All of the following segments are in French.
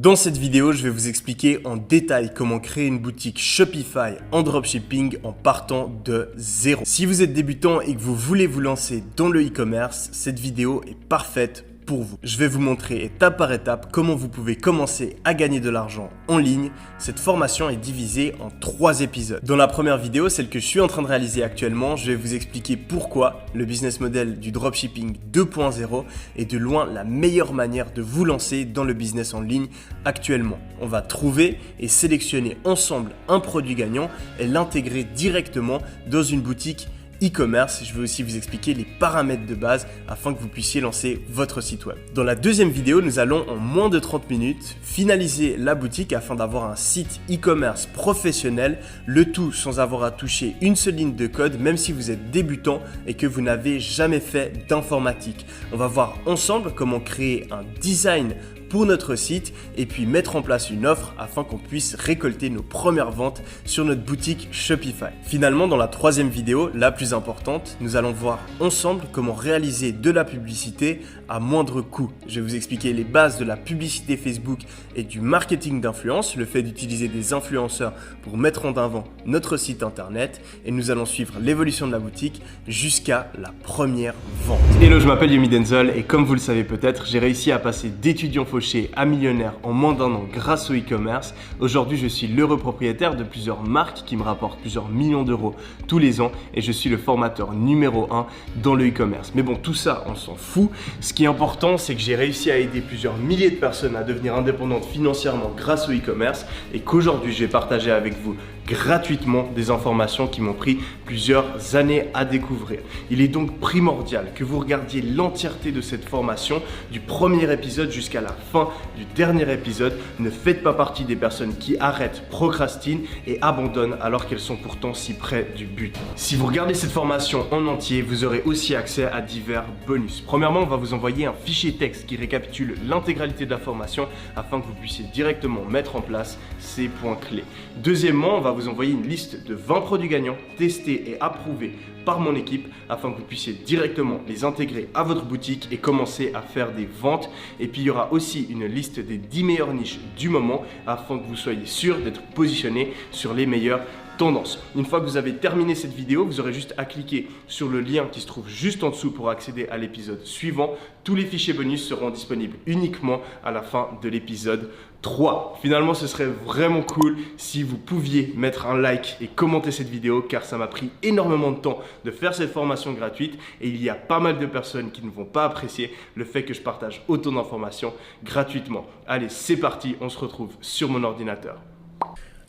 Dans cette vidéo, je vais vous expliquer en détail comment créer une boutique Shopify en dropshipping en partant de zéro. Si vous êtes débutant et que vous voulez vous lancer dans le e-commerce, cette vidéo est parfaite pour vous. Je vais vous montrer étape par étape comment vous pouvez commencer à gagner de l'argent en ligne. Cette formation est divisée en 3 épisodes. Dans la première vidéo, celle que je suis en train de réaliser actuellement, je vais vous expliquer pourquoi le business model du dropshipping 2.0 est de loin la meilleure manière de vous lancer dans le business en ligne actuellement. On va trouver et sélectionner ensemble un produit gagnant et l'intégrer directement dans une boutique e-commerce. Je vais aussi vous expliquer les paramètres de base afin que vous puissiez lancer votre site web. Dans la deuxième vidéo, nous allons en moins de 30 minutes finaliser la boutique afin d'avoir un site e-commerce professionnel, le tout sans avoir à toucher une seule ligne de code, même si vous êtes débutant et que vous n'avez jamais fait d'informatique. On va voir ensemble comment créer un design pour notre site et puis mettre en place une offre afin qu'on puisse récolter nos premières ventes sur notre boutique Shopify. Finalement, dans la troisième vidéo, la plus importante, nous allons voir ensemble comment réaliser de la publicité à moindre coût. Je vais vous expliquer les bases de la publicité Facebook et du marketing d'influence, le fait d'utiliser des influenceurs pour mettre en avant notre site internet, et nous allons suivre l'évolution de la boutique jusqu'à la première vente. Hello, je m'appelle Yomi Denzel et comme vous le savez peut-être, j'ai réussi à passer d'étudiant fauché à millionnaire en moins d'1 an grâce au e-commerce. Aujourd'hui, je suis l'heureux propriétaire de plusieurs marques qui me rapportent plusieurs millions d'euros tous les ans et je suis le formateur numéro 1 dans le e-commerce. Mais bon, tout ça, on s'en fout. Ce qui est important, c'est que j'ai réussi à aider plusieurs milliers de personnes à devenir indépendantes financièrement grâce au e-commerce et qu'aujourd'hui, je vais partager avec vous gratuitement des informations qui m'ont pris plusieurs années à découvrir. Il est donc primordial que vous regardiez l'entièreté de cette formation du premier épisode jusqu'à la fin du dernier épisode. Ne faites pas partie des personnes qui arrêtent, procrastinent et abandonnent alors qu'elles sont pourtant si près du but. Si vous regardez cette formation en entier, vous aurez aussi accès à divers bonus. Premièrement, on va vous envoyer un fichier texte qui récapitule l'intégralité de la formation afin que vous puissiez directement mettre en place ces points clés. Deuxièmement, on va vous envoyer une liste de 20 produits gagnants testés et approuvés par mon équipe afin que vous puissiez directement les intégrer à votre boutique et commencer à faire des ventes. Et puis il y aura aussi une liste des 10 meilleures niches du moment afin que vous soyez sûr d'être positionné sur les meilleures tendances. Une fois que vous avez terminé cette vidéo, vous aurez juste à cliquer sur le lien qui se trouve juste en dessous pour accéder à l'épisode suivant. Tous les fichiers bonus seront disponibles uniquement à la fin de l'épisode 3. Finalement, ce serait vraiment cool si vous pouviez mettre un like et commenter cette vidéo car ça m'a pris énormément de temps de faire cette formation gratuite et il y a pas mal de personnes qui ne vont pas apprécier le fait que je partage autant d'informations gratuitement. Allez, c'est parti, on se retrouve sur mon ordinateur.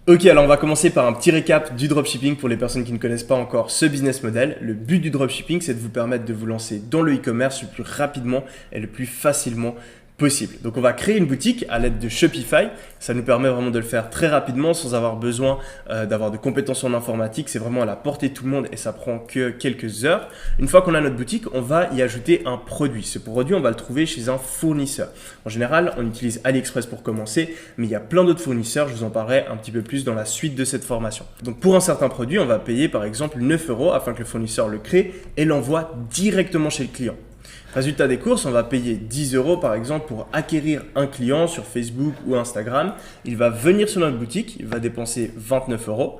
Ok, alors on va commencer par un petit récap du dropshipping pour les personnes qui ne connaissent pas encore ce business model. Le but du dropshipping, c'est de vous permettre de vous lancer dans le e-commerce le plus rapidement et le plus facilement possible. Donc on va créer une boutique à l'aide de Shopify. Ça nous permet vraiment de le faire très rapidement sans avoir besoin d'avoir de compétences en informatique. C'est vraiment à la portée de tout le monde et ça prend que quelques heures. Une fois qu'on a notre boutique, on va y ajouter un produit. Ce produit, on va le trouver chez un fournisseur. En général, on utilise AliExpress pour commencer, mais il y a plein d'autres fournisseurs. Je vous en parlerai un petit peu plus dans la suite de cette formation. Donc pour un certain produit, on va payer par exemple 9 € afin que le fournisseur le crée et l'envoie directement chez le client. Résultat des courses, on va payer 10 € par exemple pour acquérir un client sur Facebook ou Instagram. Il va venir sur notre boutique, il va dépenser 29 €.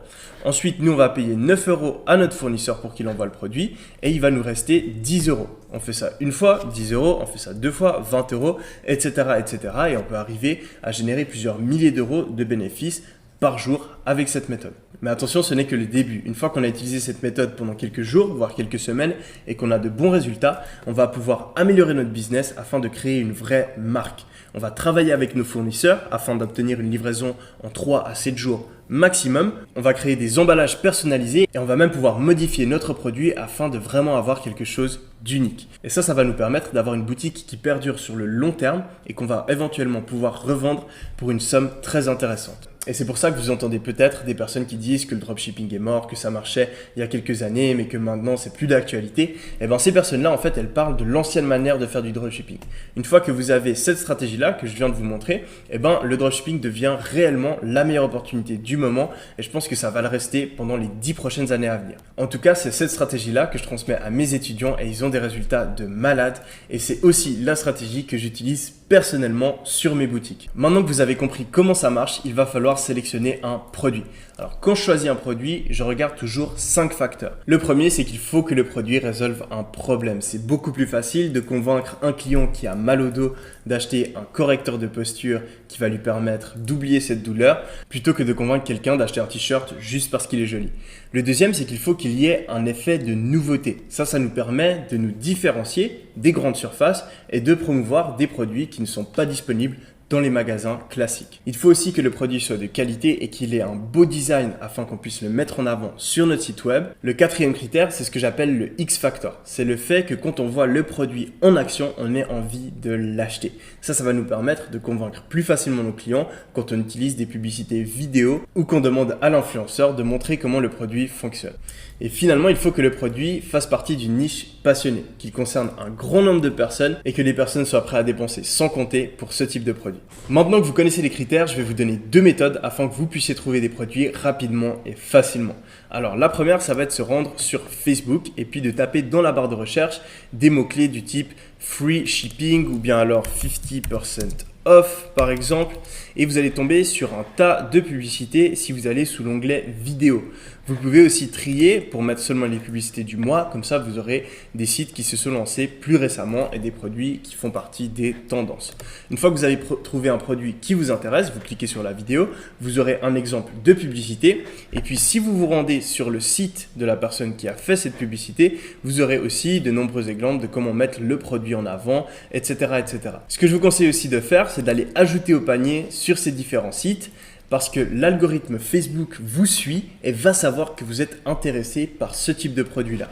Ensuite, nous, on va payer 9 € à notre fournisseur pour qu'il envoie le produit et il va nous rester 10 €. On fait ça une fois, 10 €, on fait ça 2 fois, 20 €, etc., etc. Et on peut arriver à générer plusieurs milliers d'euros de bénéfices par jour avec cette méthode. Mais attention, ce n'est que le début. Une fois qu'on a utilisé cette méthode pendant quelques jours, voire quelques semaines, et qu'on a de bons résultats, on va pouvoir améliorer notre business afin de créer une vraie marque. On va travailler avec nos fournisseurs afin d'obtenir une livraison en 3 à 7 jours maximum. On va créer des emballages personnalisés et on va même pouvoir modifier notre produit afin de vraiment avoir quelque chose d'unique. Et ça va nous permettre d'avoir une boutique qui perdure sur le long terme et qu'on va éventuellement pouvoir revendre pour une somme très intéressante. Et c'est pour ça que vous entendez peut-être des personnes qui disent que le dropshipping est mort, que ça marchait il y a quelques années, mais que maintenant c'est plus d'actualité. Et bien ces personnes-là, en fait, elles parlent de l'ancienne manière de faire du dropshipping. Une fois que vous avez cette stratégie-là que je viens de vous montrer, et ben le dropshipping devient réellement la meilleure opportunité du moment. Et je pense que ça va le rester pendant les 10 prochaines années à venir. En tout cas, c'est cette stratégie-là que je transmets à mes étudiants et ils ont des résultats de malade. Et c'est aussi la stratégie que j'utilise personnellement sur mes boutiques. Maintenant que vous avez compris comment ça marche, il va falloir sélectionner un produit. Alors quand je choisis un produit, je regarde toujours 5 facteurs. Le premier, c'est qu'il faut que le produit résolve un problème. C'est beaucoup plus facile de convaincre un client qui a mal au dos d'acheter un correcteur de posture qui va lui permettre d'oublier cette douleur plutôt que de convaincre quelqu'un d'acheter un t-shirt juste parce qu'il est joli. Le deuxième, c'est qu'il faut qu'il y ait un effet de nouveauté. Ça nous permet de nous différencier des grandes surfaces et de promouvoir des produits qui ne sont pas disponibles dans les magasins classiques. Il faut aussi que le produit soit de qualité et qu'il ait un beau design afin qu'on puisse le mettre en avant sur notre site web. Le quatrième critère, c'est ce que j'appelle le X-Factor. C'est le fait que quand on voit le produit en action, on ait envie de l'acheter. Ça va nous permettre de convaincre plus facilement nos clients quand on utilise des publicités vidéo ou qu'on demande à l'influenceur de montrer comment le produit fonctionne. Et finalement, il faut que le produit fasse partie d'une niche passionnée, qu'il concerne un grand nombre de personnes et que les personnes soient prêtes à dépenser sans compter pour ce type de produit. Maintenant que vous connaissez les critères, je vais vous donner 2 méthodes afin que vous puissiez trouver des produits rapidement et facilement. Alors la première, ça va être de se rendre sur Facebook et puis de taper dans la barre de recherche des mots-clés du type free shipping ou bien alors 50% off par exemple, et vous allez tomber sur un tas de publicités si vous allez sous l'onglet vidéo. Vous pouvez aussi trier pour mettre seulement les publicités du mois, comme ça vous aurez des sites qui se sont lancés plus récemment et des produits qui font partie des tendances. Une fois que vous avez trouvé un produit qui vous intéresse, vous cliquez sur la vidéo, vous aurez un exemple de publicité et puis si vous vous rendez sur le site de la personne qui a fait cette publicité, vous aurez aussi de nombreux exemples de comment mettre le produit en avant, etc. etc. Ce que je vous conseille aussi de faire, c'est d'aller ajouter au panier sur ces différents sites parce que l'algorithme Facebook vous suit et va savoir que vous êtes intéressé par ce type de produit-là.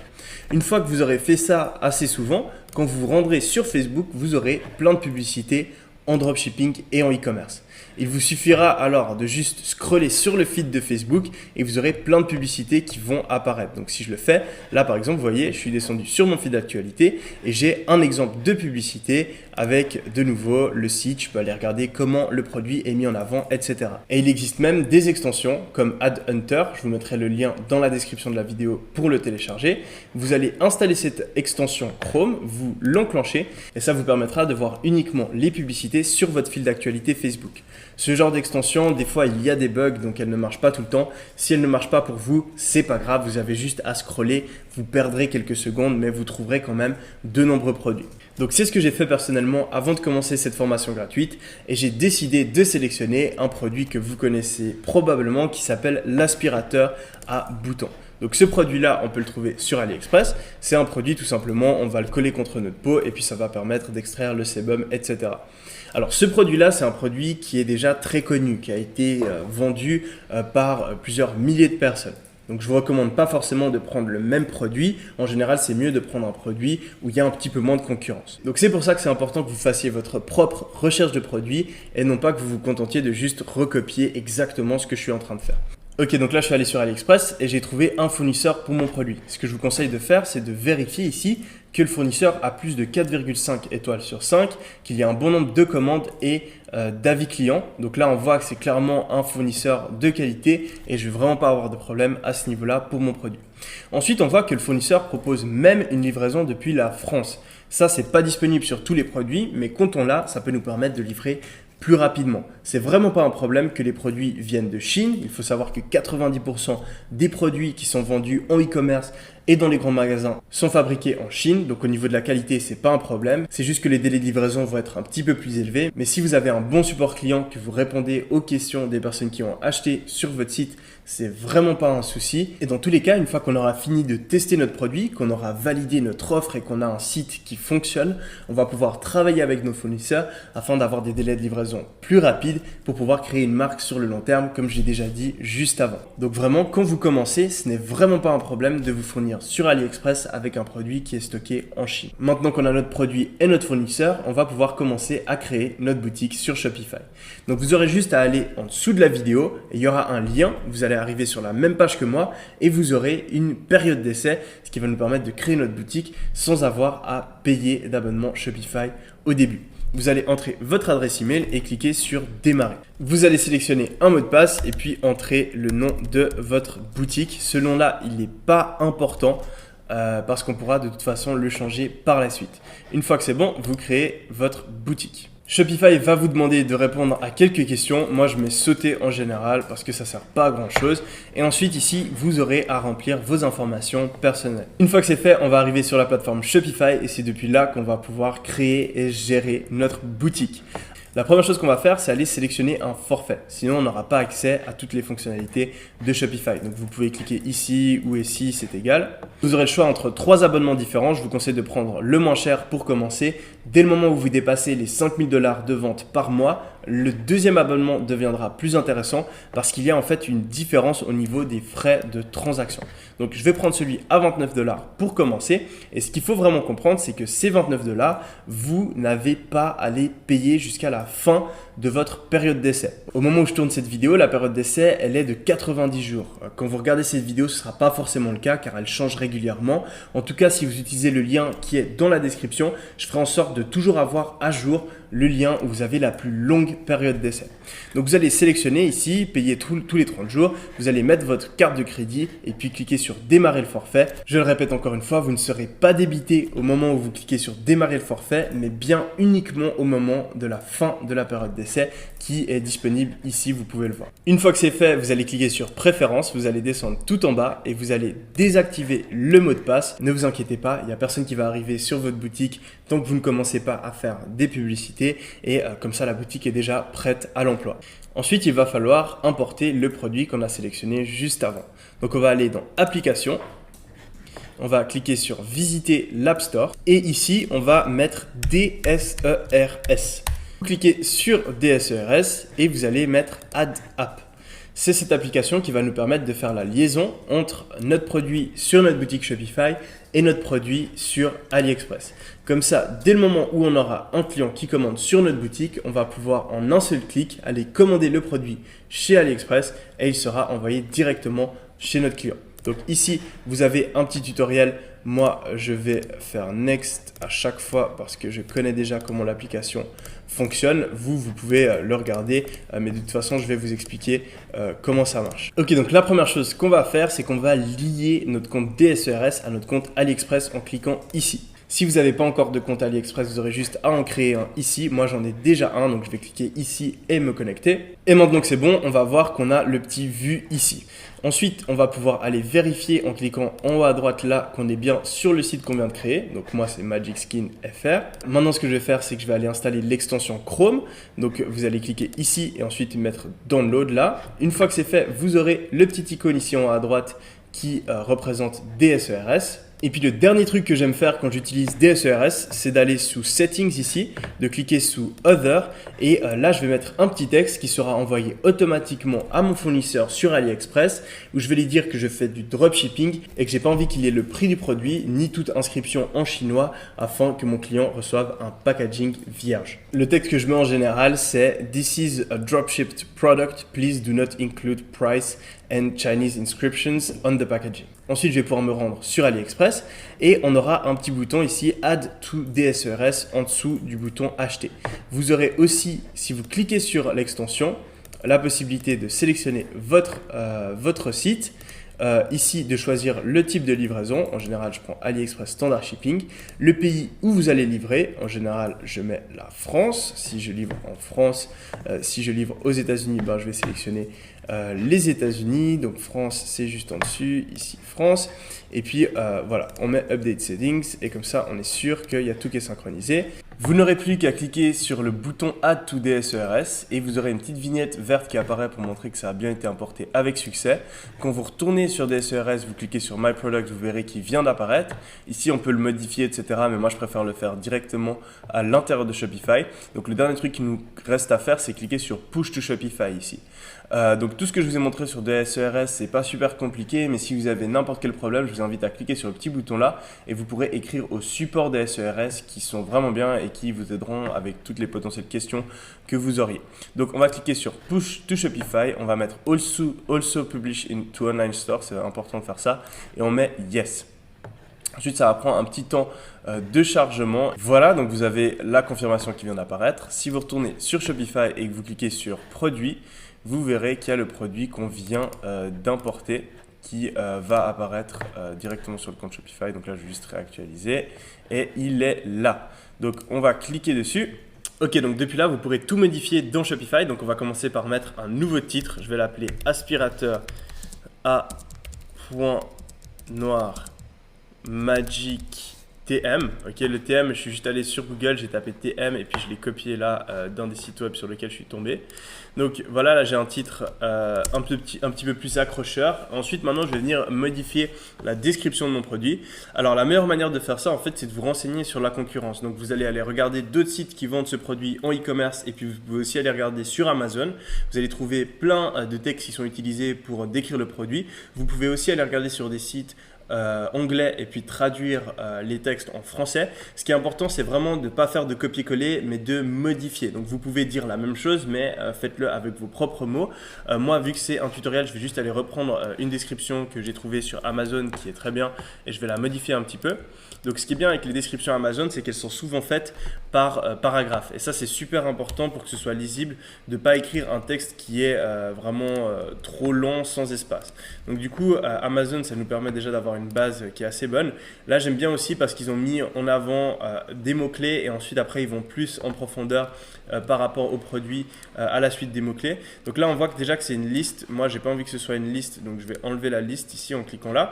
Une fois que vous aurez fait ça assez souvent, quand vous vous rendrez sur Facebook, vous aurez plein de publicités en dropshipping et en e-commerce. Il vous suffira alors de juste scroller sur le feed de Facebook et vous aurez plein de publicités qui vont apparaître. Donc si je le fais, là par exemple, vous voyez, je suis descendu sur mon feed d'actualité et j'ai un exemple de publicité avec de nouveau le site. Je peux aller regarder comment le produit est mis en avant, etc. Et il existe même des extensions comme Ad Hunter. Je vous mettrai le lien dans la description de la vidéo pour le télécharger. Vous allez installer cette extension Chrome, vous l'enclenchez et ça vous permettra de voir uniquement les publicités sur votre fil d'actualité Facebook. Ce genre d'extension, des fois il y a des bugs donc elle ne marche pas tout le temps. Si elle ne marche pas pour vous, c'est pas grave, vous avez juste à scroller, vous perdrez quelques secondes mais vous trouverez quand même de nombreux produits. Donc c'est ce que j'ai fait personnellement avant de commencer cette formation gratuite et j'ai décidé de sélectionner un produit que vous connaissez probablement qui s'appelle l'aspirateur à boutons. Donc ce produit-là, on peut le trouver sur AliExpress. C'est un produit tout simplement, on va le coller contre notre peau et puis ça va permettre d'extraire le sébum, etc. Alors ce produit-là, c'est un produit qui est déjà très connu, qui a été vendu par plusieurs milliers de personnes. Donc je ne vous recommande pas forcément de prendre le même produit. En général, c'est mieux de prendre un produit où il y a un petit peu moins de concurrence. Donc c'est pour ça que c'est important que vous fassiez votre propre recherche de produits et non pas que vous vous contentiez de juste recopier exactement ce que je suis en train de faire. Ok, donc là je suis allé sur AliExpress et j'ai trouvé un fournisseur pour mon produit. Ce que je vous conseille de faire, c'est de vérifier ici que le fournisseur a plus de 4,5 étoiles sur 5, qu'il y a un bon nombre de commandes et d'avis clients. Donc là, on voit que c'est clairement un fournisseur de qualité et je ne vais vraiment pas avoir de problème à ce niveau-là pour mon produit. Ensuite, on voit que le fournisseur propose même une livraison depuis la France. Ça, c'est pas disponible sur tous les produits, mais quand on l'a, ça peut nous permettre de livrer plus rapidement. C'est vraiment pas un problème que les produits viennent de Chine. Il faut savoir que 90% des produits qui sont vendus en e-commerce et dans les grands magasins sont fabriqués en Chine. Donc au niveau de la qualité, c'est pas un problème. C'est juste que les délais de livraison vont être un petit peu plus élevés. Mais si vous avez un bon support client, que vous répondez aux questions des personnes qui ont acheté sur votre site, c'est vraiment pas un souci. Et dans tous les cas, une fois qu'on aura fini de tester notre produit, qu'on aura validé notre offre et qu'on a un site qui fonctionne, on va pouvoir travailler avec nos fournisseurs afin d'avoir des délais de livraison plus rapides pour pouvoir créer une marque sur le long terme, comme j'ai déjà dit juste avant. Donc vraiment, quand vous commencez, ce n'est vraiment pas un problème de vous fournir sur AliExpress avec un produit qui est stocké en Chine. Maintenant qu'on a notre produit et notre fournisseur, on va pouvoir commencer à créer notre boutique sur Shopify. Donc vous aurez juste à aller en dessous de la vidéo et il y aura un lien. Vous allez arriver sur la même page que moi et vous aurez une période d'essai, ce qui va nous permettre de créer notre boutique sans avoir à payer d'abonnement Shopify au début. Vous allez entrer votre adresse email et cliquer sur démarrer. Vous allez sélectionner un mot de passe et puis entrer le nom de votre boutique. Ce nom-là, il n'est pas important parce qu'on pourra de toute façon le changer par la suite. Une fois que c'est bon, vous créez votre boutique. Shopify va vous demander de répondre à quelques questions. Moi, je mets sauter en général parce que ça ne sert pas à grand chose. Et ensuite, ici, vous aurez à remplir vos informations personnelles. Une fois que c'est fait, on va arriver sur la plateforme Shopify et c'est depuis là qu'on va pouvoir créer et gérer notre boutique. La première chose qu'on va faire, c'est aller sélectionner un forfait. Sinon, on n'aura pas accès à toutes les fonctionnalités de Shopify. Donc, vous pouvez cliquer ici ou ici, c'est égal. Vous aurez le choix entre 3 abonnements différents. Je vous conseille de prendre le moins cher pour commencer. Dès le moment où vous dépassez les 5000 $ de vente par mois, le deuxième abonnement deviendra plus intéressant parce qu'il y a en fait une différence au niveau des frais de transaction. Donc, je vais prendre celui à 29 $ pour commencer. Et ce qu'il faut vraiment comprendre, c'est que ces 29 $, vous n'avez pas à les payer jusqu'à la fin de votre période d'essai. Au moment où je tourne cette vidéo, la période d'essai, elle est de 90 jours. Quand vous regardez cette vidéo, ce ne sera pas forcément le cas car elle change régulièrement. En tout cas, si vous utilisez le lien qui est dans la description, je ferai en sorte de toujours avoir à jour le lien où vous avez la plus longue période d'essai. Donc vous allez sélectionner ici, payer tous les 30 jours, vous allez mettre votre carte de crédit et puis cliquer sur démarrer le forfait. Je le répète encore une fois, vous ne serez pas débité au moment où vous cliquez sur démarrer le forfait, mais bien uniquement au moment de la fin de la période d'essai qui est disponible ici, vous pouvez le voir. Une fois que c'est fait, vous allez cliquer sur préférences, vous allez descendre tout en bas et vous allez désactiver le mot de passe. Ne vous inquiétez pas, il n'y a personne qui va arriver sur votre boutique tant que vous ne commencez pas à faire des publicités et comme ça la boutique est déjà prête à l'emploi. Ensuite, il va falloir importer le produit qu'on a sélectionné juste avant. Donc on va aller dans applications. On va cliquer sur visiter l'App Store et ici on va mettre DSERS. Vous cliquez sur DSERS et vous allez mettre Add App. C'est cette application qui va nous permettre de faire la liaison entre notre produit sur notre boutique Shopify et notre produit sur AliExpress. Comme ça, dès le moment où on aura un client qui commande sur notre boutique, on va pouvoir en un seul clic aller commander le produit chez AliExpress et il sera envoyé directement chez notre client. Donc ici, vous avez un petit tutoriel. Moi, je vais faire Next à chaque fois parce que je connais déjà comment l'application fonctionne. Vous pouvez le regarder, mais de toute façon, je vais vous expliquer comment ça marche. Ok, donc la première chose qu'on va faire, c'est qu'on va lier notre compte DSERS à notre compte AliExpress en cliquant ici. Si vous n'avez pas encore de compte AliExpress, vous aurez juste à en créer un ici. Moi, j'en ai déjà un, donc je vais cliquer ici et me connecter. Et maintenant que c'est bon, on va voir qu'on a le petit vu ici. Ensuite, on va pouvoir aller vérifier en cliquant en haut à droite là qu'on est bien sur le site qu'on vient de créer. Donc moi, c'est Magic Skin FR. Maintenant, ce que je vais faire, c'est que je vais aller installer l'extension Chrome. Donc vous allez cliquer ici et ensuite mettre Download là. Une fois que c'est fait, vous aurez le petit icône ici en haut à droite qui représente DSERS. Et puis le dernier truc que j'aime faire quand j'utilise DSERS, c'est d'aller sous Settings ici, de cliquer sous Other et là je vais mettre un petit texte qui sera envoyé automatiquement à mon fournisseur sur AliExpress où je vais lui dire que je fais du dropshipping et que j'ai pas envie qu'il y ait le prix du produit ni toute inscription en chinois afin que mon client reçoive un packaging vierge. Le texte que je mets en général c'est This is a dropshipped product, please do not include price and Chinese inscriptions on the packaging. Ensuite, je vais pouvoir me rendre sur AliExpress et on aura un petit bouton ici Add to DSERS en dessous du bouton Acheter. Vous aurez aussi, si vous cliquez sur l'extension, la possibilité de sélectionner votre site. Ici, de choisir le type de livraison. En général, je prends AliExpress Standard Shipping. Le pays où vous allez livrer. En général, je mets la France. Si je livre en France, si je livre aux États-Unis, ben, je vais sélectionner les États-Unis. Donc France, c'est juste en dessus. Ici, France. Et puis voilà, on met Update Settings et comme ça, on est sûr qu'il y a tout qui est synchronisé. Vous n'aurez plus qu'à cliquer sur le bouton Add to DSERS et vous aurez une petite vignette verte qui apparaît pour montrer que ça a bien été importé avec succès. Quand vous retournez sur DSERS, vous cliquez sur My Product, vous verrez qu'il vient d'apparaître. Ici, on peut le modifier, etc. Mais moi, je préfère le faire directement à l'intérieur de Shopify. Donc, le dernier truc qui nous reste à faire, c'est cliquer sur Push to Shopify ici. Donc, tout ce que je vous ai montré sur DSERS, c'est pas super compliqué, mais si vous avez n'importe quel problème, je vous invite à cliquer sur le petit bouton là et vous pourrez écrire au support DSERS qui sont vraiment bien et qui vous aideront avec toutes les potentielles questions que vous auriez. Donc, on va cliquer sur Push to Shopify, on va mettre Also Publish into Online Store, c'est important de faire ça, et on met Yes. Ensuite, ça va prendre un petit temps de chargement. Voilà, donc vous avez la confirmation qui vient d'apparaître. Si vous retournez sur Shopify et que vous cliquez sur Produit, vous verrez qu'il y a le produit qu'on vient d'importer qui va apparaître directement sur le compte Shopify. Donc là, je vais juste réactualiser et il est là. Donc, on va cliquer dessus. Ok, donc depuis là, vous pourrez tout modifier dans Shopify. Donc on va commencer par mettre un nouveau titre. Je vais l'appeler aspirateur à point noir magic TM. Ok, le TM, je suis juste allé sur Google, j'ai tapé TM et puis je l'ai copié là dans des sites web sur lesquels je suis tombé. Donc voilà, là j'ai un titre un petit peu plus accrocheur. Ensuite, maintenant, je vais venir modifier la description de mon produit. Alors la meilleure manière de faire ça, en fait, c'est de vous renseigner sur la concurrence. Donc vous allez aller regarder d'autres sites qui vendent ce produit en e-commerce et puis vous pouvez aussi aller regarder sur Amazon. Vous allez trouver plein de textes qui sont utilisés pour décrire le produit. Vous pouvez aussi aller regarder sur des sites anglais et puis traduire les textes en français. Ce qui est important, c'est vraiment de ne pas faire de copier-coller, mais de modifier. Donc vous pouvez dire la même chose, mais faites-le avec vos propres mots. Moi, vu que c'est un tutoriel, je vais juste aller reprendre une description que j'ai trouvée sur Amazon qui est très bien et je vais la modifier un petit peu. Donc ce qui est bien avec les descriptions Amazon, c'est qu'elles sont souvent faites par paragraphe. Et ça, c'est super important pour que ce soit lisible, de ne pas écrire un texte qui est vraiment trop long, sans espace. Donc du coup, Amazon, ça nous permet déjà d'avoir une base qui est assez bonne. Là, j'aime bien aussi parce qu'ils ont mis en avant des mots-clés et ensuite, après, ils vont plus en profondeur par rapport au produit à la suite des mots-clés. Donc là, on voit que déjà que c'est une liste. Moi, j'ai pas envie que ce soit une liste, donc je vais enlever la liste ici en cliquant là.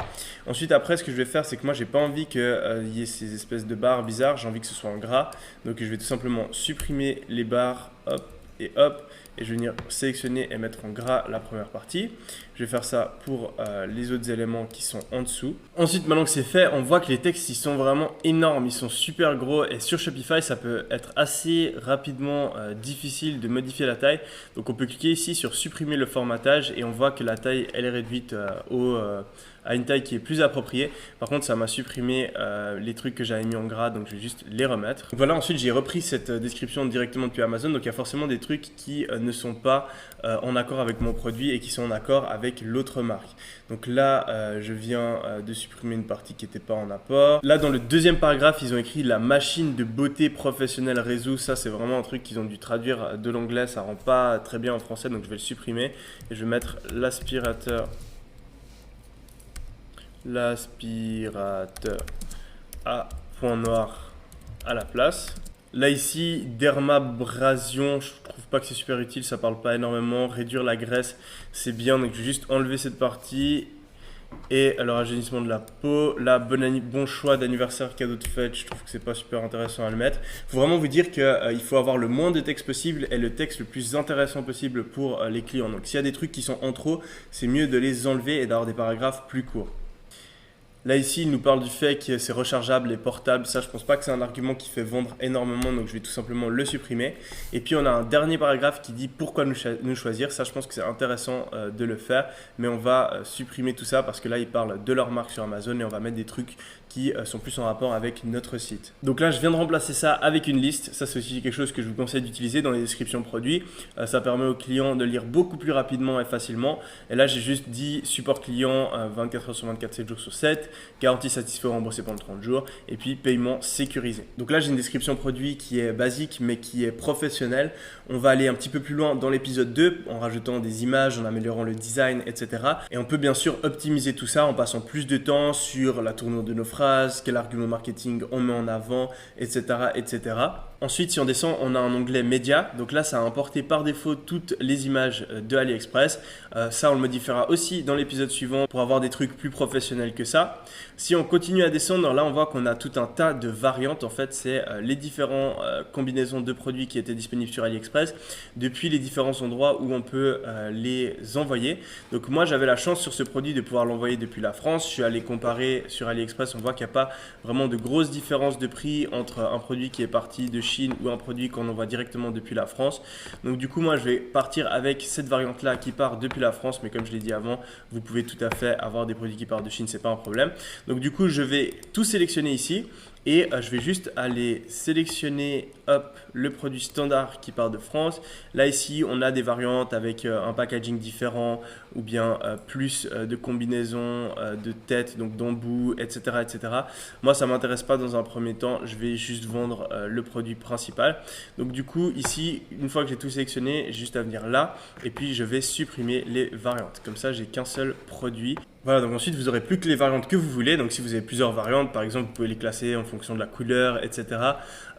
Ensuite, après, ce que je vais faire, c'est que moi, j'ai pas envie qu'il y ait ces espèces de barres bizarres. J'ai envie que ce soit en gras. Donc, je vais tout simplement supprimer les barres, hop et hop. Et je vais venir sélectionner et mettre en gras la première partie. Je vais faire ça pour les autres éléments qui sont en dessous. Ensuite, maintenant que c'est fait, on voit que les textes ils sont vraiment énormes, ils sont super gros et sur Shopify, ça peut être assez rapidement difficile de modifier la taille. Donc on peut cliquer ici sur supprimer le formatage et on voit que la taille elle est réduite à une taille qui est plus appropriée. Par contre, ça m'a supprimé les trucs que j'avais mis en gras, donc je vais juste les remettre. Donc voilà, ensuite j'ai repris cette description directement depuis Amazon, donc il y a forcément des trucs qui ne sont pas en accord avec mon produit et qui sont en accord avec l'autre marque. Donc là, je viens de supprimer une partie qui n'était pas en apport. Là, dans le deuxième paragraphe, ils ont écrit la machine de beauté professionnelle résout. Ça, c'est vraiment un truc qu'ils ont dû traduire de l'anglais. Ça rend pas très bien en français, donc je vais le supprimer et je vais mettre l'aspirateur à point noir à la place. Là ici, dermabrasion, je trouve pas que c'est super utile, ça parle pas énormément. Réduire la graisse, c'est bien, donc je vais juste enlever cette partie. Et le rajeunissement de la peau, là, bon choix d'anniversaire, cadeau de fête, je trouve que c'est pas super intéressant à le mettre. Il faut vraiment vous dire qu'il faut avoir le moins de texte possible et le texte le plus intéressant possible pour les clients. Donc s'il y a des trucs qui sont en trop, c'est mieux de les enlever et d'avoir des paragraphes plus courts. Là ici, il nous parle du fait que c'est rechargeable et portable. Ça, je pense pas que c'est un argument qui fait vendre énormément, donc je vais tout simplement le supprimer. Et puis, on a un dernier paragraphe qui dit pourquoi nous choisir. Ça, je pense que c'est intéressant de le faire, mais on va supprimer tout ça parce que là, il parle de leur marque sur Amazon et on va mettre des trucs qui sont plus en rapport avec notre site. Donc là, je viens de remplacer ça avec une liste. Ça, c'est aussi quelque chose que je vous conseille d'utiliser dans les descriptions produits. Ça permet aux clients de lire beaucoup plus rapidement et facilement. Et là, j'ai juste dit support client 24 heures sur 24, 7 jours sur 7, garantie satisfait remboursé pendant 30 jours et puis paiement sécurisé. Donc là, j'ai une description produit qui est basique mais qui est professionnelle. On va aller un petit peu plus loin dans l'épisode 2 en rajoutant des images, en améliorant le design, etc. Et on peut bien sûr optimiser tout ça en passant plus de temps sur la tournure de nos phrases, quel argument marketing on met en avant, etc., etc. Ensuite, si on descend, on a un onglet médias. Donc là, ça a importé par défaut toutes les images de AliExpress. Ça, on le modifiera aussi dans l'épisode suivant pour avoir des trucs plus professionnels que ça. Si on continue à descendre, là, on voit qu'on a tout un tas de variantes. En fait, c'est les différentes combinaisons de produits qui étaient disponibles sur AliExpress depuis les différents endroits où on peut les envoyer. Donc moi, j'avais la chance sur ce produit de pouvoir l'envoyer depuis la France. Je suis allé comparer sur AliExpress. On voit qu'il n'y a pas vraiment de grosses différences de prix entre un produit qui est parti de Chine ou un produit qu'on envoie directement depuis la France. Donc du coup, moi, je vais partir avec cette variante-là qui part depuis la France. Mais comme je l'ai dit avant, vous pouvez tout à fait avoir des produits qui partent de Chine, c'est pas un problème. Donc du coup, je vais tout sélectionner ici. Et je vais juste aller sélectionner le produit standard qui part de France. Là ici, on a des variantes avec un packaging différent ou bien plus de combinaisons de tête, donc d'embout, etc., etc. Moi, ça ne m'intéresse pas dans un premier temps. Je vais juste vendre le produit principal. Donc du coup, ici, une fois que j'ai tout sélectionné, j'ai juste à venir là et puis je vais supprimer les variantes. Comme ça, j'ai qu'un seul produit. Voilà, donc ensuite vous aurez plus que les variantes que vous voulez. Donc si vous avez plusieurs variantes, par exemple, vous pouvez les classer en fonction de la couleur, etc.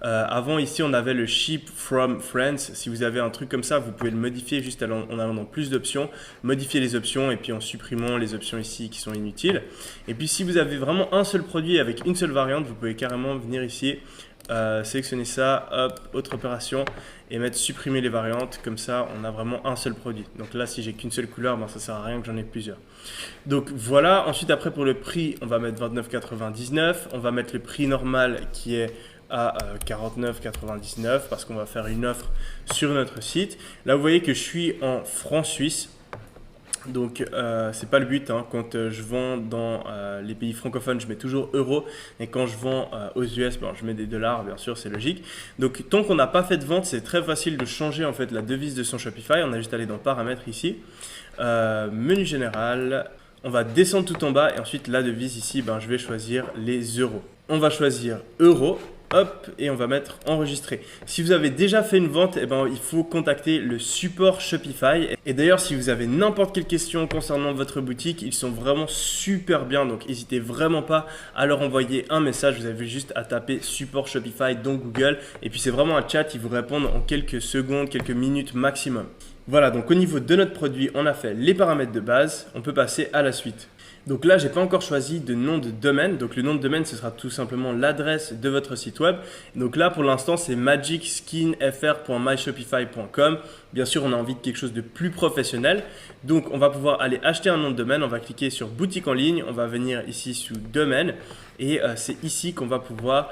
Avant ici, on avait le Ship from France. Si vous avez un truc comme ça, vous pouvez le modifier juste en allant dans plus d'options, modifier les options et puis en supprimant les options ici qui sont inutiles. Et puis si vous avez vraiment un seul produit avec une seule variante, vous pouvez carrément venir ici, sélectionner ça, hop, autre opération et mettre supprimer les variantes. Comme ça, on a vraiment un seul produit. Donc là, si j'ai qu'une seule couleur, ben, ça sert à rien que j'en ai plusieurs. Donc voilà, ensuite après pour le prix, on va mettre 29,99. On va mettre le prix normal qui est à 49,99 parce qu'on va faire une offre sur notre site. Là, vous voyez que je suis en francs suisses. Donc, c'est pas le but. Hein. Quand je vends dans les pays francophones, je mets toujours euros. Et quand je vends aux US, ben, je mets des dollars, bien sûr, c'est logique. Donc, tant qu'on n'a pas fait de vente, c'est très facile de changer en fait la devise de son Shopify. On a juste à aller dans Paramètres ici. Menu général. On va descendre tout en bas et ensuite la devise ici, ben, je vais choisir les euros. On va choisir euros. Hop, et on va mettre enregistrer. Si vous avez déjà fait une vente, eh ben, il faut contacter le support Shopify. Et d'ailleurs, si vous avez n'importe quelle question concernant votre boutique, ils sont vraiment super bien. Donc, n'hésitez vraiment pas à leur envoyer un message. Vous avez juste à taper support Shopify dans Google. Et puis, c'est vraiment un chat. Ils vous répondent en quelques secondes, quelques minutes maximum. Voilà, donc au niveau de notre produit, on a fait les paramètres de base. On peut passer à la suite. Donc là, je n'ai pas encore choisi de nom de domaine. Donc le nom de domaine, ce sera tout simplement l'adresse de votre site web. Donc là, pour l'instant, c'est magicskinfr.myshopify.com. Bien sûr, on a envie de quelque chose de plus professionnel. Donc, on va pouvoir aller acheter un nom de domaine. On va cliquer sur boutique en ligne. On va venir ici sous domaine. Et c'est ici qu'on va pouvoir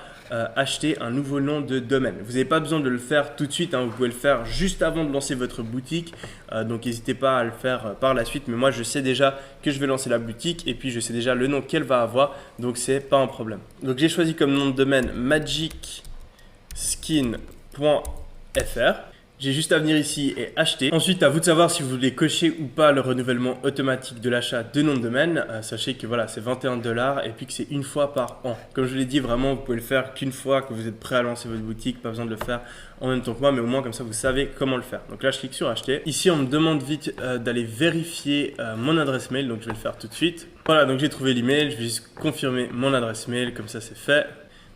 acheter un nouveau nom de domaine. Vous n'avez pas besoin de le faire tout de suite, hein. Vous pouvez le faire juste avant de lancer votre boutique. Donc n'hésitez pas à le faire par la suite. Mais moi, je sais déjà que je vais lancer la boutique et puis je sais déjà le nom qu'elle va avoir. Donc c'est pas un problème. Donc j'ai choisi comme nom de domaine magicskin.fr. J'ai juste à venir ici et acheter. Ensuite, à vous de savoir si vous voulez cocher ou pas le renouvellement automatique de l'achat de nom de domaine. Sachez que voilà, c'est 21 $ et puis que c'est une fois par an. Comme je vous l'ai dit, vraiment, vous pouvez le faire qu'une fois que vous êtes prêt à lancer votre boutique. Pas besoin de le faire en même temps que moi, mais au moins comme ça, vous savez comment le faire. Donc là, je clique sur acheter. Ici, on me demande vite d'aller vérifier mon adresse mail. Donc, je vais le faire tout de suite. Voilà, donc j'ai trouvé l'email. Je vais juste confirmer mon adresse mail. Comme ça, c'est fait.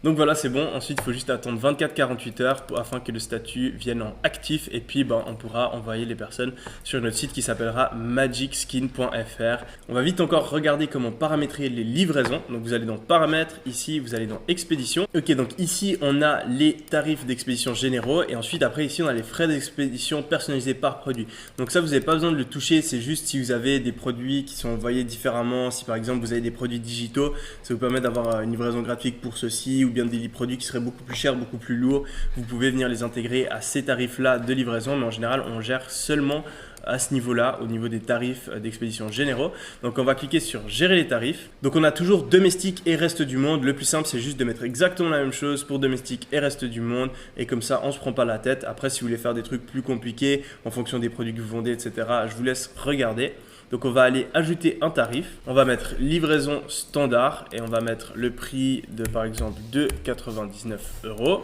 Donc voilà, c'est bon. Ensuite, il faut juste attendre 24-48 heures afin que le statut vienne en actif. Et puis, on pourra envoyer les personnes sur notre site qui s'appellera magicskin.fr. On va vite encore regarder comment paramétrer les livraisons. Donc, vous allez dans Paramètres. Ici, vous allez dans Expédition. Ok, donc ici, on a les tarifs d'expédition généraux. Et ensuite, après, ici, on a les frais d'expédition personnalisés par produit. Donc ça, vous n'avez pas besoin de le toucher. C'est juste si vous avez des produits qui sont envoyés différemment. Si par exemple, vous avez des produits digitaux, ça vous permet d'avoir une livraison gratuite pour ceux-ci, ou bien des produits qui seraient beaucoup plus chers, beaucoup plus lourds. Vous pouvez venir les intégrer à ces tarifs-là de livraison, mais en général, on gère seulement à ce niveau-là, au niveau des tarifs d'expédition généraux. Donc, on va cliquer sur gérer les tarifs. Donc, on a toujours domestique et reste du monde. Le plus simple, c'est juste de mettre exactement la même chose pour domestique et reste du monde. Et comme ça, on ne se prend pas la tête. Après, si vous voulez faire des trucs plus compliqués en fonction des produits que vous vendez, etc., je vous laisse regarder. Donc, on va aller ajouter un tarif. On va mettre livraison standard et on va mettre le prix de, par exemple, 2,99 €.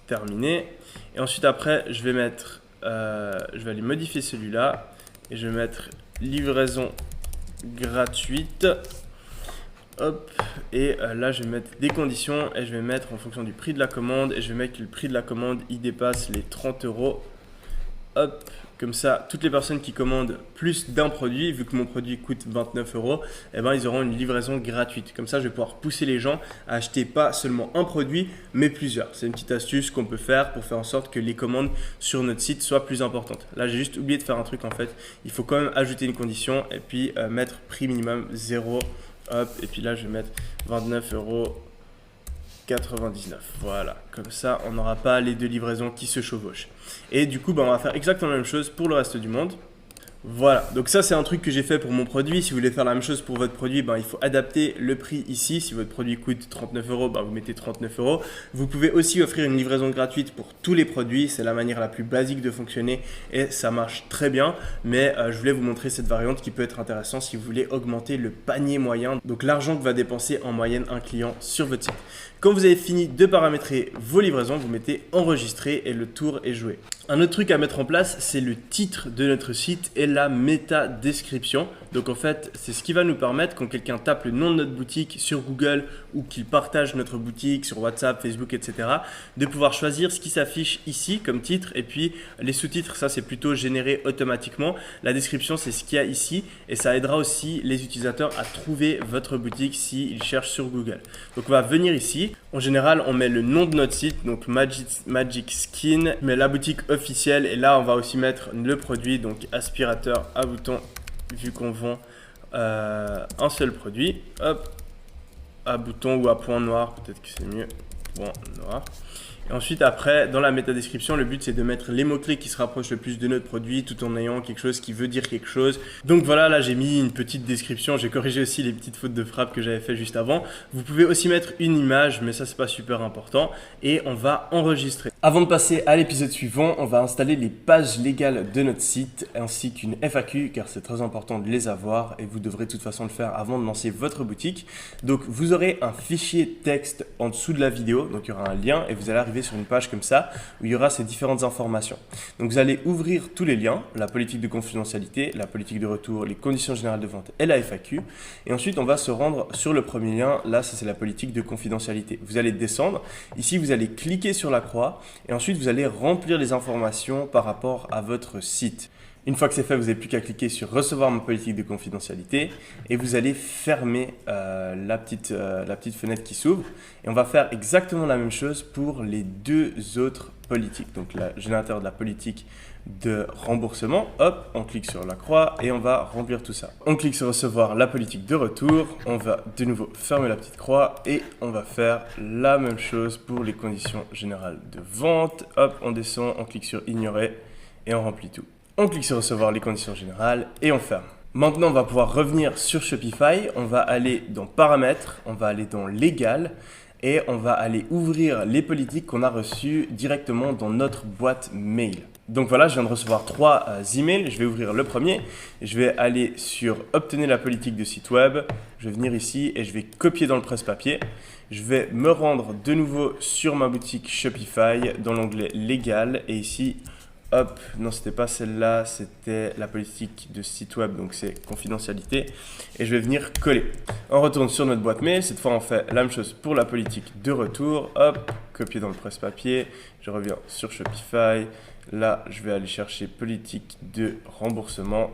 Terminé. Et ensuite, après, je vais aller modifier celui-là et je vais mettre livraison gratuite. Hop. Et là, je vais mettre des conditions et je vais mettre en fonction du prix de la commande et je vais mettre que le prix de la commande, il dépasse les 30 €. Hop. Comme ça, toutes les personnes qui commandent plus d'un produit, vu que mon produit coûte 29 €, eh ben, ils auront une livraison gratuite. Comme ça, je vais pouvoir pousser les gens à acheter pas seulement un produit, mais plusieurs. C'est une petite astuce qu'on peut faire pour faire en sorte que les commandes sur notre site soient plus importantes. Là, j'ai juste oublié de faire un truc en fait. Il faut quand même ajouter une condition et puis mettre prix minimum 0. Hop, et puis là, je vais mettre 29,99 €. Voilà, comme ça, on n'aura pas les deux livraisons qui se chevauchent. Et du coup, on va faire exactement la même chose pour le reste du monde. Voilà, donc ça c'est un truc que j'ai fait pour mon produit. Si vous voulez faire la même chose pour votre produit, il faut adapter le prix ici. Si votre produit coûte 39 €, vous mettez 39 €. Vous pouvez aussi offrir une livraison gratuite pour tous les produits. C'est la manière la plus basique de fonctionner et ça marche très bien. Mais je voulais vous montrer cette variante qui peut être intéressante si vous voulez augmenter le panier moyen. Donc l'argent que va dépenser en moyenne un client sur votre site. Quand vous avez fini de paramétrer vos livraisons, vous mettez enregistrer et le tour est joué. Un autre truc à mettre en place, c'est le titre de notre site et la méta description. Donc en fait, c'est ce qui va nous permettre, quand quelqu'un tape le nom de notre boutique sur Google ou qu'il partage notre boutique sur WhatsApp, Facebook, etc., de pouvoir choisir ce qui s'affiche ici comme titre. Et puis les sous-titres, ça c'est plutôt généré automatiquement. La description, c'est ce qu'il y a ici et ça aidera aussi les utilisateurs à trouver votre boutique s'ils cherchent sur Google. Donc on va venir ici. En général, on met le nom de notre site, donc Magic Skin, mais la boutique officielle, et là on va aussi mettre le produit, donc aspirateur à boutons, vu qu'on vend un seul produit. Hop, à bouton ou à point noir, peut-être que c'est mieux, point noir. Et ensuite, après, dans la métadescription, le but c'est de mettre les mots-clés qui se rapprochent le plus de notre produit tout en ayant quelque chose qui veut dire quelque chose. Donc voilà, là j'ai mis une petite description, j'ai corrigé aussi les petites fautes de frappe que j'avais fait juste avant. Vous pouvez aussi mettre une image, mais ça c'est pas super important. Et on va enregistrer. Avant de passer à l'épisode suivant, on va installer les pages légales de notre site ainsi qu'une FAQ car c'est très important de les avoir et vous devrez de toute façon le faire avant de lancer votre boutique. Donc vous aurez un fichier texte en dessous de la vidéo, donc il y aura un lien et vous allez arriver sur une page comme ça où il y aura ces différentes informations. Donc vous allez ouvrir tous les liens, la politique de confidentialité, la politique de retour, les conditions générales de vente et la FAQ. Et ensuite on va se rendre sur le premier lien, là ça c'est la politique de confidentialité. Vous allez descendre, ici vous allez cliquer sur la croix et ensuite vous allez remplir les informations par rapport à votre site. Une fois que c'est fait, vous n'avez plus qu'à cliquer sur recevoir ma politique de confidentialité et vous allez fermer la petite fenêtre qui s'ouvre. Et on va faire exactement la même chose pour les deux autres politiques. Donc le générateur de la politique de remboursement, hop, on clique sur la croix et on va remplir tout ça. On clique sur recevoir la politique de retour, on va de nouveau fermer la petite croix et on va faire la même chose pour les conditions générales de vente. Hop, on descend, on clique sur ignorer et on remplit tout. On clique sur recevoir les conditions générales et on ferme. Maintenant, on va pouvoir revenir sur Shopify. On va aller dans paramètres, on va aller dans légal et on va aller ouvrir les politiques qu'on a reçues directement dans notre boîte mail. Donc voilà, je viens de recevoir 3 emails. Je vais ouvrir le premier. Je vais aller sur obtenir la politique de site web. Je vais venir ici et je vais copier dans le presse-papier. Je vais me rendre de nouveau sur ma boutique Shopify dans l'onglet légal et ici, hop, non, c'était pas celle-là, c'était la politique de site web, donc c'est confidentialité. Et je vais venir coller. On retourne sur notre boîte mail. Cette fois, on fait la même chose pour la politique de retour. Hop, copier dans le presse-papier. Je reviens sur Shopify. Là, je vais aller chercher politique de remboursement.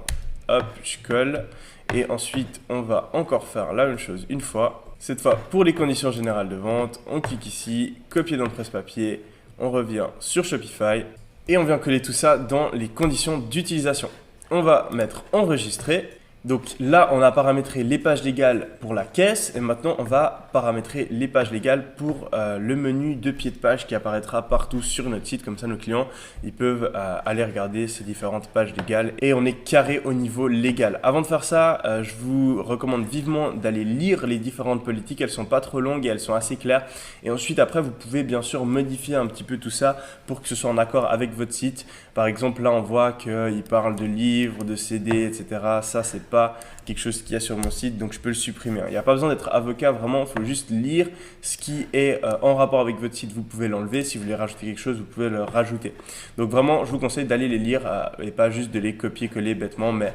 Hop, je colle. Et ensuite, on va encore faire la même chose une fois. Cette fois, pour les conditions générales de vente, on clique ici, copier dans le presse-papier. On revient sur Shopify. Et on vient coller tout ça dans les conditions d'utilisation. On va mettre enregistrer. Donc là, on a paramétré les pages légales pour la caisse et maintenant on va paramétrer les pages légales pour le menu de pied de page qui apparaîtra partout sur notre site. Comme ça, nos clients ils peuvent aller regarder ces différentes pages légales et on est carré au niveau légal. Avant de faire ça, je vous recommande vivement d'aller lire les différentes politiques. Elles sont pas trop longues et elles sont assez claires. Et ensuite, après, vous pouvez bien sûr modifier un petit peu tout ça pour que ce soit en accord avec votre site. Par exemple, là, on voit qu'il parle de livres, de CD, etc. Ça, c'est pas quelque chose qu'il y a sur mon site, donc je peux le supprimer. Il n'y a pas besoin d'être avocat, vraiment, il faut juste lire ce qui est en rapport avec votre site. Vous pouvez l'enlever, si vous voulez rajouter quelque chose, vous pouvez le rajouter. Donc vraiment, je vous conseille d'aller les lire et pas juste de les copier-coller bêtement, mais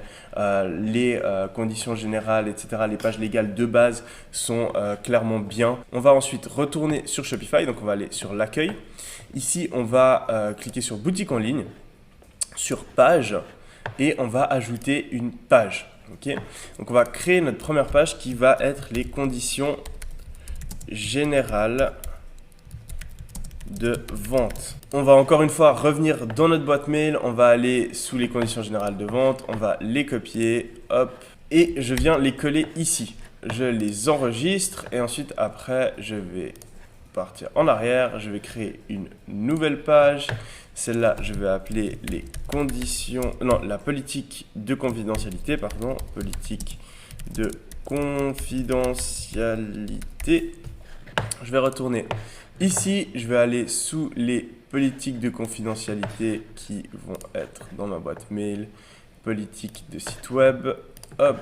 les conditions générales, etc., les pages légales de base sont clairement bien. On va ensuite retourner sur Shopify, donc on va aller sur l'accueil. Ici, on va cliquer sur boutique en ligne, sur page, et on va ajouter une page. Okay. Donc on va créer notre première page qui va être les conditions générales de vente. On va encore une fois revenir dans notre boîte mail, on va aller sous les conditions générales de vente, on va les copier, hop, et je viens les coller ici. Je les enregistre et ensuite après je vais partir en arrière, je vais créer une nouvelle page. Celle-là, je vais appeler les conditions, non, la politique de confidentialité, pardon, politique de confidentialité. Je vais retourner ici, je vais aller sous les politiques de confidentialité qui vont être dans ma boîte mail, politique de site web, hop,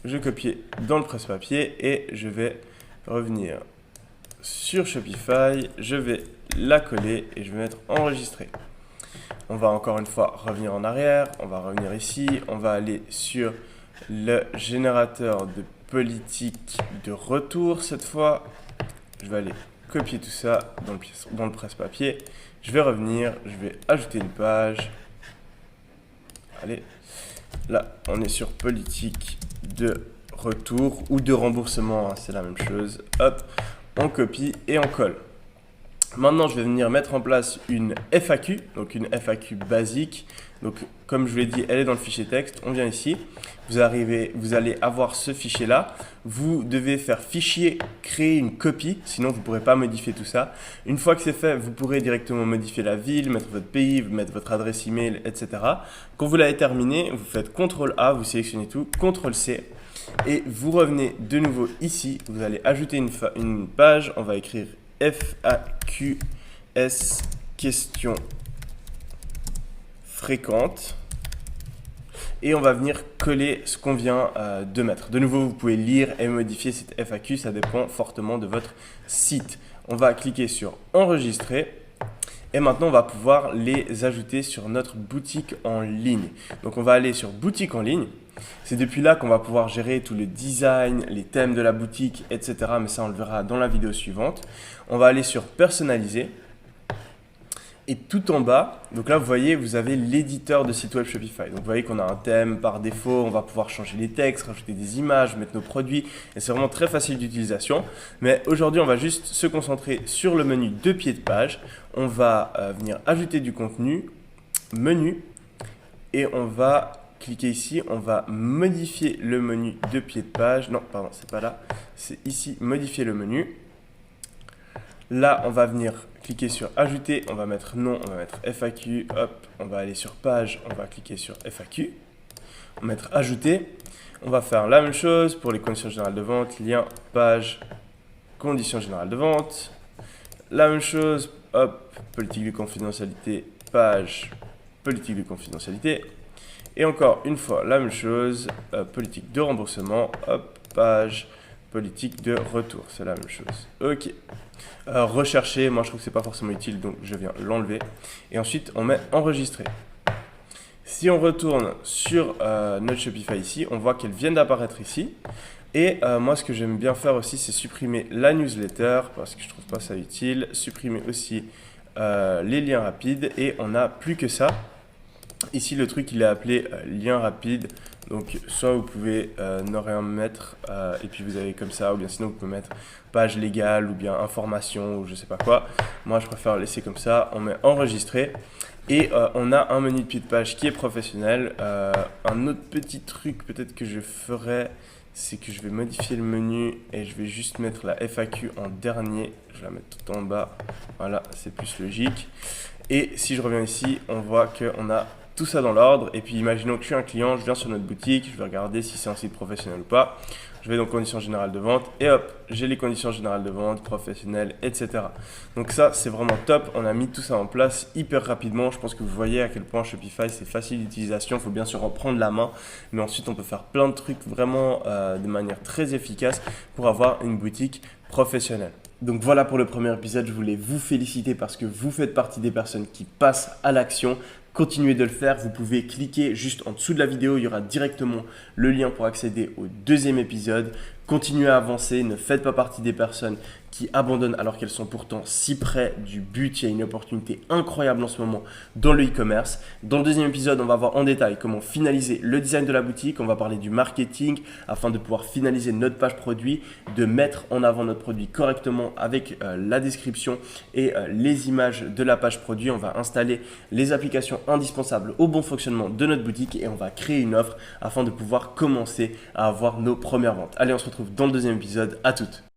je copie dans le presse-papier et je vais revenir sur Shopify, je vais la coller et je vais mettre enregistrer. On va encore une fois revenir en arrière, on va revenir ici, on va aller sur le générateur de politique de retour cette fois. Je vais aller copier tout ça dans le presse-papier. Je vais revenir, je vais ajouter une page. Allez, là on est sur politique de retour ou de remboursement, hein, c'est la même chose. Hop, on copie et on colle. Maintenant, je vais venir mettre en place une FAQ, donc une FAQ basique. Donc, comme je vous l'ai dit, elle est dans le fichier texte. On vient ici, vous allez avoir ce fichier-là. Vous devez faire fichier, créer une copie, sinon vous ne pourrez pas modifier tout ça. Une fois que c'est fait, vous pourrez directement modifier la ville, mettre votre pays, mettre votre adresse email, etc. Quand vous l'avez terminé, vous faites CTRL-A, vous sélectionnez tout, CTRL-C. Et vous revenez de nouveau ici. Vous allez ajouter une page. On va écrire FAQS questions fréquentes et on va venir coller ce qu'on vient de mettre. De nouveau, vous pouvez lire et modifier cette FAQ, ça dépend fortement de votre site. On va cliquer sur enregistrer et maintenant on va pouvoir les ajouter sur notre boutique en ligne. Donc on va aller sur boutique en ligne. C'est depuis là qu'on va pouvoir gérer tout le design, les thèmes de la boutique, etc. Mais ça, on le verra dans la vidéo suivante. On va aller sur personnaliser. Et tout en bas, donc là, vous voyez, vous avez l'éditeur de site web Shopify. Donc, vous voyez qu'on a un thème par défaut. On va pouvoir changer les textes, rajouter des images, mettre nos produits. Et c'est vraiment très facile d'utilisation. Mais aujourd'hui, on va juste se concentrer sur le menu de pied de page. On va venir ajouter du contenu, menu, et on va cliquez ici, on va modifier le menu de pied de page. Non, pardon, c'est pas là. C'est ici, modifier le menu. Là, on va venir cliquer sur ajouter. On va mettre nom, on va mettre FAQ. Hop, on va aller sur page. On va cliquer sur FAQ. On va mettre ajouter. On va faire la même chose pour les conditions générales de vente. Lien, page, conditions générales de vente. La même chose. Hop, politique de confidentialité, page, politique de confidentialité. Et encore une fois, la même chose, politique de remboursement, hop, page, politique de retour, c'est la même chose. Ok. Rechercher, moi je trouve que ce n'est pas forcément utile, donc je viens l'enlever. Et ensuite, on met enregistrer. Si on retourne sur notre Shopify ici, on voit qu'elles viennent d'apparaître ici. Et moi, ce que j'aime bien faire aussi, c'est supprimer la newsletter, parce que je ne trouve pas ça utile. Supprimer aussi les liens rapides, et on n'a plus que ça. Ici, le truc, il est appelé lien rapide. Donc, soit vous pouvez ne rien mettre et puis vous avez comme ça, ou bien sinon vous pouvez mettre page légale ou bien information ou je sais pas quoi. Moi, je préfère laisser comme ça. On met enregistrer et on a un menu de pied de page qui est professionnel. Un autre petit truc peut-être que je ferai, c'est que je vais modifier le menu et je vais juste mettre la FAQ en dernier. Je vais la mettre tout en bas. Voilà, c'est plus logique. Et si je reviens ici, on voit qu'on a tout ça dans l'ordre. Et puis imaginons que je suis un client, je viens sur notre boutique, je vais regarder si c'est un site professionnel ou pas. Je vais dans conditions générales de vente et hop, j'ai les conditions générales de vente, professionnelles, etc. Donc ça, c'est vraiment top. On a mis tout ça en place hyper rapidement. Je pense que vous voyez à quel point Shopify, c'est facile d'utilisation. Il faut bien sûr en prendre la main. Mais ensuite, on peut faire plein de trucs vraiment de manière très efficace pour avoir une boutique professionnelle. Donc voilà pour le premier épisode. Je voulais vous féliciter parce que vous faites partie des personnes qui passent à l'action. Continuez de le faire, vous pouvez cliquer juste en dessous de la vidéo, il y aura directement le lien pour accéder au deuxième épisode. Continuez à avancer, ne faites pas partie des personnes qui abandonnent alors qu'elles sont pourtant si près du but. Il y a une opportunité incroyable en ce moment dans le e-commerce. Dans le deuxième épisode, on va voir en détail comment finaliser le design de la boutique. On va parler du marketing afin de pouvoir finaliser notre page produit, de mettre en avant notre produit correctement avec la description et les images de la page produit. On va installer les applications indispensables au bon fonctionnement de notre boutique et on va créer une offre afin de pouvoir commencer à avoir nos premières ventes. Allez, on se retrouve dans le deuxième épisode. À toutes.